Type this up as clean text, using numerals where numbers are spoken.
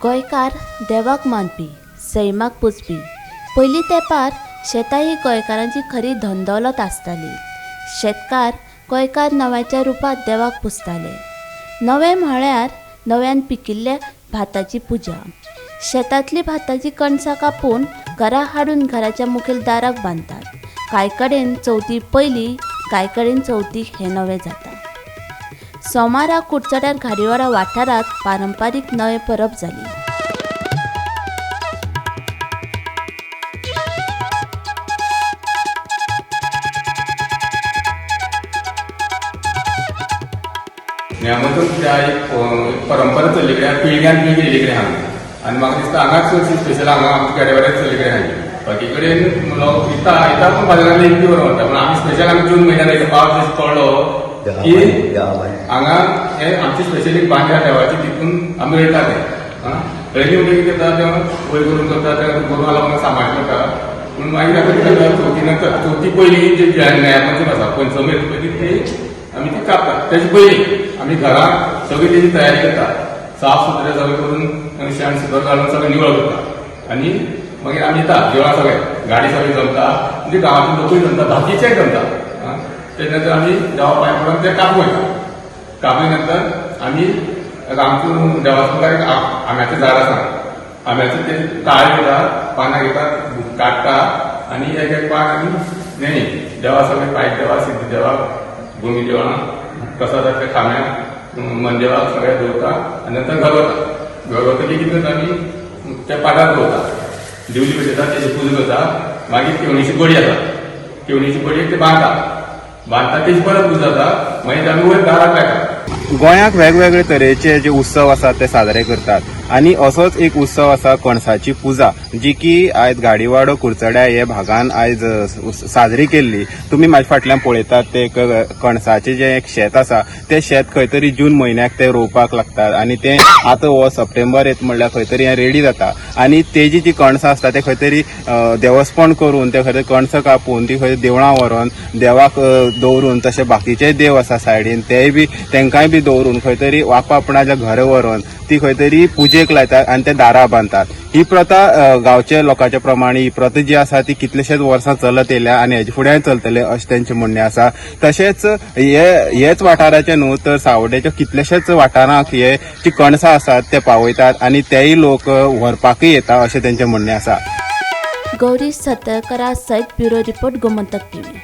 गोंयकार देवाक मानपी, सैमाक पुजपी। पयलीं तेंपार शेतां ही गोंयकारांची खरी धनदौलत आसताली। शेतकार गोंयकार नव्याच्या रुपांत देवाक पुजताले। नवें म्हळ्यार नव्यान पिकिल्ल्या भाताची पुजा। शेतांतली भाताची कणसां कापून घरा हाडून घराच्या मुखेल दाराक बांदतात। कांय कडेन चवथी पयलीं, कांय कडेन चवथीक हें नवें जाता। सोमारा कुडचड्यार घाडीवाडा वाठारांत पारंपारीक नवें परब जाली। नेमातून त्या एक परंपरा चल्ली कडेन पिळग्यान पिळगी येयल्ली कडेन आहा आनी म्हाका दिसता हांगाच चडशी स्पेशल हांगा आमच्या गाडीवाड्यार चल्ली कडेन आहा। बाकी कडेन लोक येता पूण बाजारांतले एक वर व्हरता, पूण आमी स्पेशल आमी जून म्हयन्यात येयले पावस जसो पडलो की हांगा हे आमची स्पेशली बांद्या देवाची तितून आमी रयता ते पयलीं म्हणजे कितें करता तें वयर करून करता तें गोरवां लागून सांबाळ करता। पूण मागीर आतां कितें करता चवथी नंतर चवथी पयलीं जे न्यायापंचम आसा पंचमी पयलीं ती आमी ती कापतात। तेजे पयलीं आमी घरांत सगळी तेजी तयारी करता, साफ सुथरें सगळें करून शेण सुद्दां घालून सगळें निवळ करता आनी मागीर आमी येता देवळां सगळें गाडी सगळी जमता, म्हणजे गांवांतून लोकूय जमता, बाकीचेय जमता। तेजे नंतर आमी देवा पांय पडून तें कापूं वयता। कापले नंतर आमी आमचो देवाचो मुखार एक आंब्याचें झाड आसा, आंब्याचें ते ताळे घेता, पानां घेता, काडटा आनी एक एक पान आमी न्हेणी देवा सगळें पांय देवा, सिद्धी देवा, भुमी देवळां, प्रसादाच्या खांब्याक मन देवाक सगळें दवरता आनी नंतर घर वता। घर वतकीर कितें करता आमी त्या पाटार दवरता, दिवली पेटयता, तेजी पुजा करता। मागीर केवणीची बडी आसा, केवणीची बडयेक ते बांदता तेजी परत पुजा जाता। मागीर आमी वयर दाराक लायता। गोंयाक वेगवेगळे तरेचे जे उत्सव आसात ते साजरे करतात आणि असोच एक उत्सव आसा कणसाची पुजा, जी की आयज गाडीवाडो कुडचड्या हे भागान आयज साजरी केल्ली। तुम्ही माझ्या फाटल्यान पळयतात ते कणसाचे जे एक शेत आसा, ते शेत खंय तरी जून म्हयन्याक ते रोवपाक लागतात आणि ते आता हो सप्टेंबर येत म्हणल्यार खंय तरी रेडी जाता आणि तेजी जी कणसां आसता ते खंय तरी देवस्पण करून ते खंय तरी कणसां कापून ती खंय देवळां व्हरून देवाक दवरून, तशे बाकीचे देव आसा सायडीन तेय बी तेंकाय बी दवरून खंय तरी आपणाच्या घरा व्हरून ती खंय तरी पुजेक लायतात आणि ते दारा बांदतात। ही प्रथा गांवच्या लोकांच्या प्रमाणे ही प्रथा जी आसा ती कितलेशेच वर्सां चलत येयल्या आणि हेजे फुडेंय चलतले अशें तेंचें म्हणणें आसा। तशेंच हेच वाठाराचे न्हू तर सावड्डेच्या कितलेशेच वाठारांक हे जी कणसां आसात ते पावयतात आणि तेय लोक व्हरपाकय येता अशें तेंचें म्हणणें आसा। गौरी सतरकरा सयत ब्युरो रिपोर्ट गोमंतक टीव्ही।